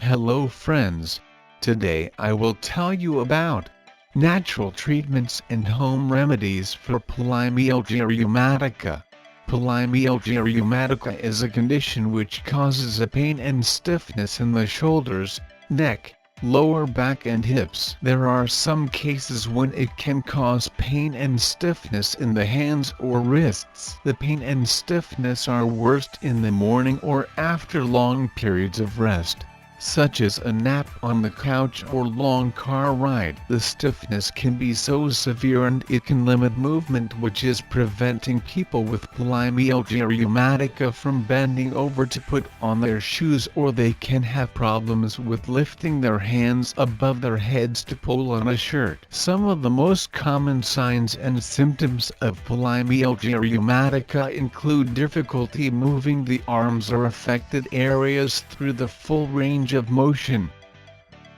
Hello friends, today I will tell you about natural treatments and home remedies for polymyalgia rheumatica. Polymyalgia rheumatica is a condition which causes a pain and stiffness in the shoulders, neck, lower back and hips. There are some cases when it can cause pain and stiffness in the hands or wrists. The pain and stiffness are worst in the morning or after long periods of rest, such as a nap on the couch or long car ride. The stiffness can be so severe and it can limit movement, which is preventing people with polymyalgia rheumatica from bending over to put on their shoes, or they can have problems with lifting their hands above their heads to pull on a shirt. Some of the most common signs and symptoms of polymyalgia rheumatica include difficulty moving the arms or affected areas through the full range of motion,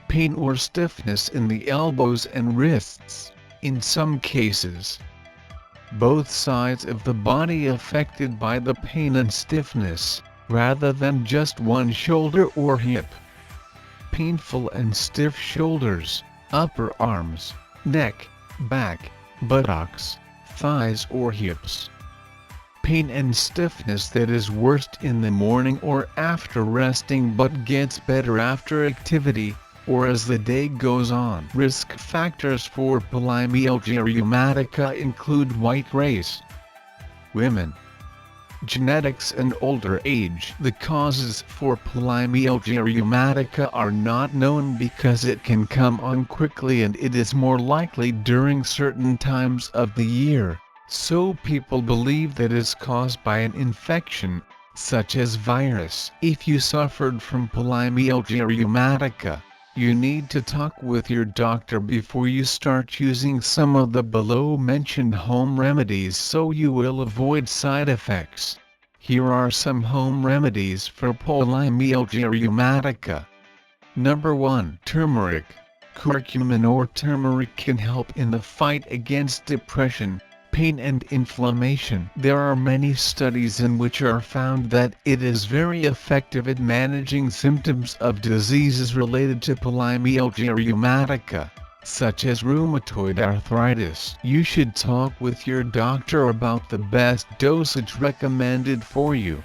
pain or stiffness in the elbows and wrists, in some cases, both sides of the body affected by the pain and stiffness, rather than just one shoulder or hip, painful and stiff shoulders, upper arms, neck, back, buttocks, thighs or hips. Pain and stiffness that is worst in the morning or after resting but gets better after activity, or as the day goes on. Risk factors for polymyalgia rheumatica include white race, women, genetics and older age. The causes for polymyalgia rheumatica are not known because it can come on quickly and it is more likely during certain times of the year. So people believe that it's caused by an infection, such as virus. If you suffered from polymyalgia rheumatica, you need to talk with your doctor before you start using some of the below-mentioned home remedies so you will avoid side effects. Here are some home remedies for polymyalgia rheumatica. Number 1. Turmeric. Curcumin or turmeric can help in the fight against depression, pain and inflammation. There are many studies in which are found that it is very effective at managing symptoms of diseases related to polymyalgia rheumatica, such as rheumatoid arthritis. You should talk with your doctor about the best dosage recommended for you.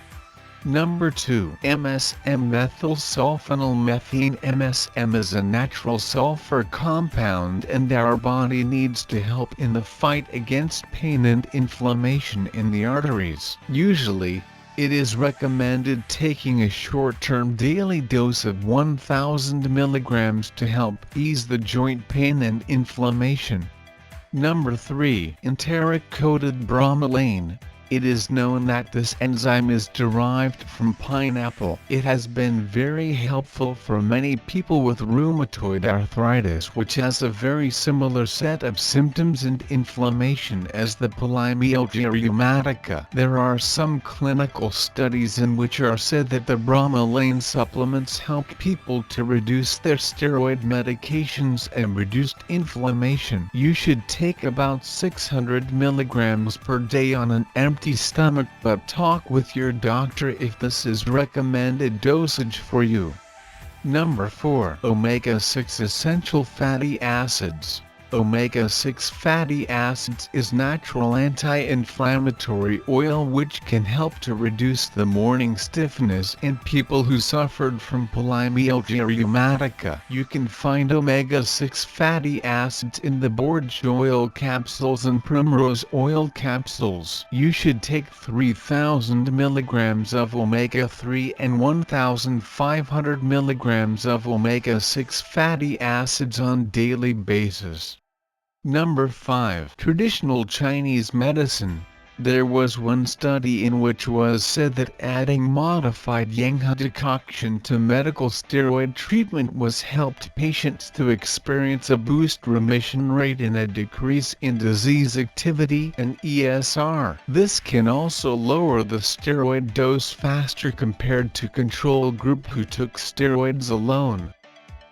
Number 2. MSM methylsulfonyl-methane. MSM is a natural sulfur compound and our body needs to help in the fight against pain and inflammation in the arteries. Usually, it is recommended taking a short-term daily dose of 1000 mg to help ease the joint pain and inflammation. Number 3. Enteric-coated bromelain. It is known that this enzyme is derived from pineapple. It has been very helpful for many people with rheumatoid arthritis, which has a very similar set of symptoms and inflammation as the polymyalgia rheumatica. There are some clinical studies in which are said that the bromelain supplements help people to reduce their steroid medications and reduce inflammation. You should take about 600 mg per day on an empty stomach, but talk with your doctor if this is recommended dosage for you. Number 4. Omega-6 essential fatty acids. Omega-6 fatty acids is natural anti-inflammatory oil which can help to reduce the morning stiffness in people who suffered from polymyalgia rheumatica. You can find omega-6 fatty acids in the borage oil capsules and primrose oil capsules. You should take 3000 mg of omega-3 and 1500 mg of omega-6 fatty acids on daily basis. Number 5. Traditional Chinese medicine. There was one study in which was said that adding modified Yanghe decoction to medical steroid treatment was helped patients to experience a boost remission rate and a decrease in disease activity and ESR. This can also lower the steroid dose faster compared to control group who took steroids alone.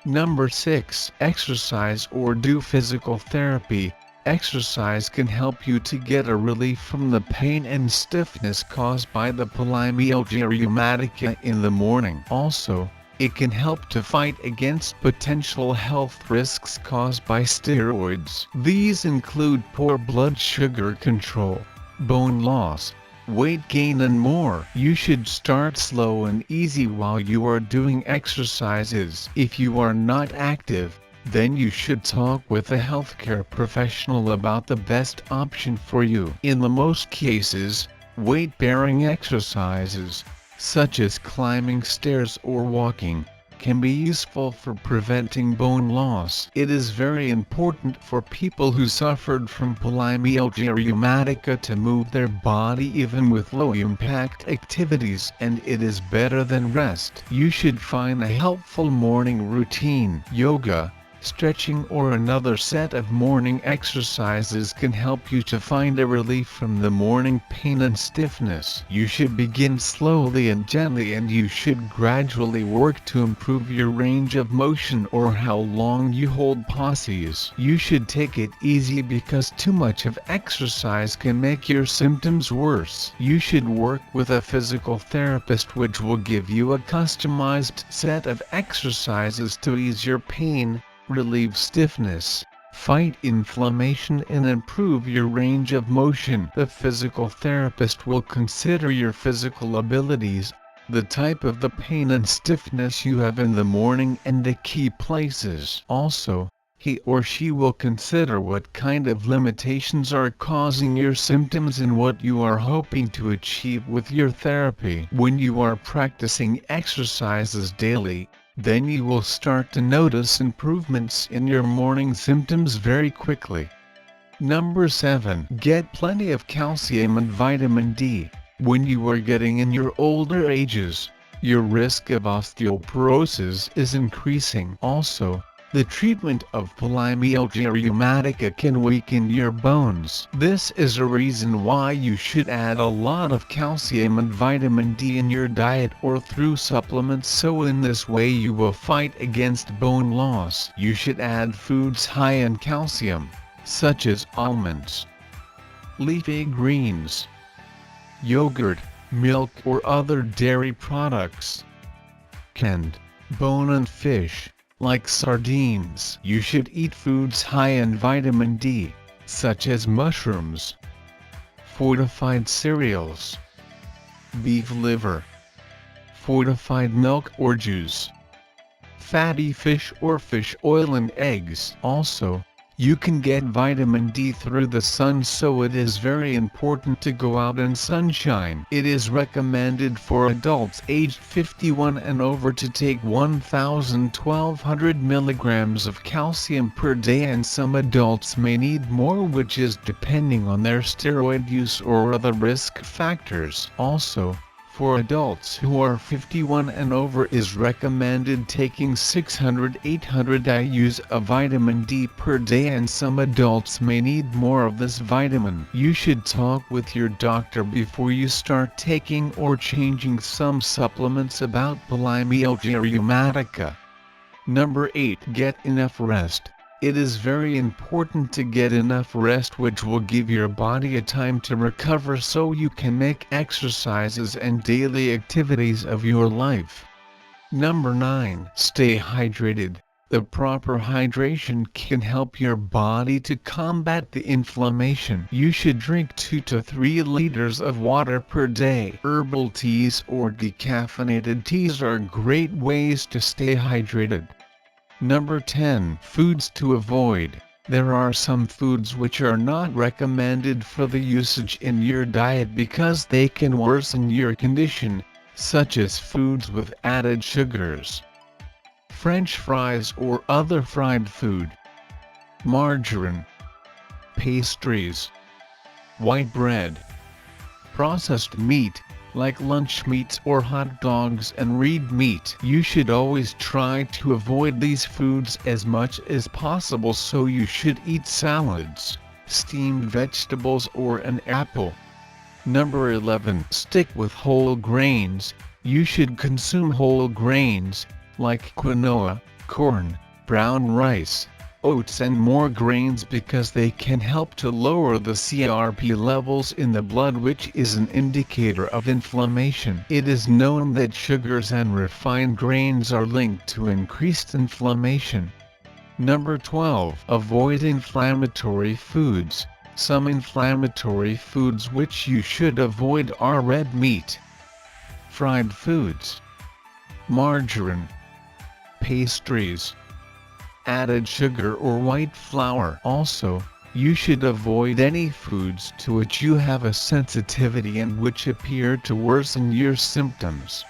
Number 6. Exercise or do physical therapy. Exercise can help you to get a relief from the pain and stiffness caused by the polymyalgia rheumatica in the morning. Also, It can help to fight against potential health risks caused by steroids. These include poor blood sugar control, bone loss, weight gain and more. You should start slow and easy while you are doing exercises. If you are not active, then you should talk with a healthcare professional about the best option for you. In the most cases, weight-bearing exercises, such as climbing stairs or walking, can be useful for preventing bone loss. It is very important for people who suffered from polymyalgia rheumatica to move their body even with low-impact activities, and it is better than rest. You should find a helpful morning routine. Yoga, stretching or another set of morning exercises can help you to find a relief from the morning pain and stiffness. You should begin slowly and gently, and you should gradually work to improve your range of motion or how long you hold poses. You should take it easy because too much of exercise can make your symptoms worse. You should work with a physical therapist, which will give you a customized set of exercises to ease your pain, relieve stiffness, fight inflammation and improve your range of motion. The physical therapist will consider your physical abilities, the type of the pain and stiffness you have in the morning and the key places. Also, he or she will consider what kind of limitations are causing your symptoms and what you are hoping to achieve with your therapy. When you are practicing exercises daily, then you will start to notice improvements in your morning symptoms very quickly. Number 7. Get plenty of calcium and vitamin D. When you are getting in your older ages, your risk of osteoporosis is increasing. Also, the treatment of polymyalgia rheumatica can weaken your bones. This is a reason why you should add a lot of calcium and vitamin D in your diet or through supplements, so in this way you will fight against bone loss. You should add foods high in calcium, such as almonds, leafy greens, yogurt, milk or other dairy products, canned, bone and fish, like sardines. You should eat foods high in vitamin D, such as mushrooms, fortified cereals, beef liver, fortified milk or juice, fatty fish or fish oil and eggs. Also, you can get vitamin D through the sun, so it is very important to go out in sunshine. It is recommended for adults aged 51 and over to take 1,1200 milligrams of calcium per day, and some adults may need more, which is depending on their steroid use or other risk factors. Also, for adults who are 51 and over is recommended taking 600-800 IUs of vitamin D per day, and some adults may need more of this vitamin. You should talk with your doctor before you start taking or changing some supplements about polymyalgia rheumatica. Number 8. Get enough rest. It is very important to get enough rest, which will give your body a time to recover so you can make exercises and daily activities of your life. Number 9. Stay hydrated. The proper hydration can help your body to combat the inflammation. You should drink 2 to 3 liters of water per day. Herbal teas or decaffeinated teas are great ways to stay hydrated. Number 10. Foods to avoid. There are some foods which are not recommended for the usage in your diet because they can worsen your condition, such as foods with added sugars, French fries or other fried food, margarine, pastries, white bread, processed meat, like lunch meats or hot dogs and red meat. You should always try to avoid these foods as much as possible, so you should eat salads, steamed vegetables or an apple. Number 11. Stick with whole grains. You should consume whole grains, like quinoa, corn, brown rice, oats and more grains because they can help to lower the CRP levels in the blood, which is an indicator of inflammation. It is known that sugars and refined grains are linked to increased inflammation. Number 12. Avoid inflammatory foods. Some inflammatory foods which you should avoid are red meat, fried foods, margarine, pastries, added sugar or white flour. Also, you should avoid any foods to which you have a sensitivity and which appear to worsen your symptoms.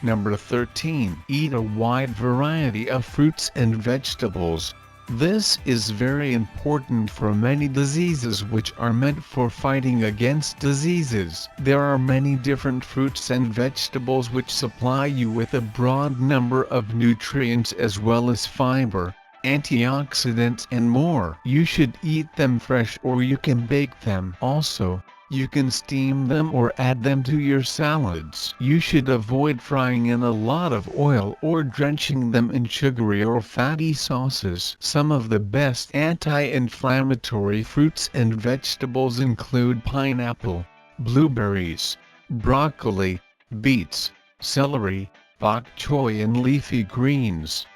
Number 13. Eat a wide variety of fruits and vegetables. This is very important for many diseases which are meant for fighting against diseases. There are many different fruits and vegetables which supply you with a broad number of nutrients as well as fiber, antioxidants and more. You should eat them fresh or you can bake them. Also, you can steam them or add them to your salads. You should avoid frying in a lot of oil or drenching them in sugary or fatty sauces. Some of the best anti-inflammatory fruits and vegetables include pineapple, blueberries, broccoli, beets, celery, bok choy and leafy greens.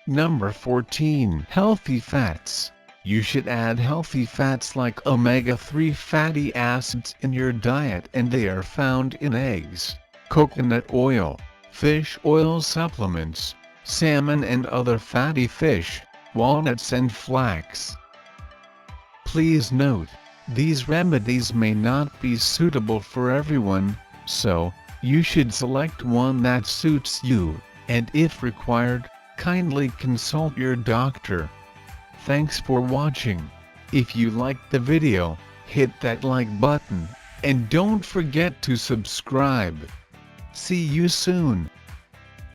Number 14. Healthy fats. You should add healthy fats like omega-3 fatty acids in your diet, and they are found in eggs, coconut oil, fish oil supplements, salmon and other fatty fish, walnuts and flax. Please note, these remedies may not be suitable for everyone, so you should select one that suits you, and if required, kindly consult your doctor. Thanks for watching. If you liked the video, hit that like button, and don't forget to subscribe. See you soon.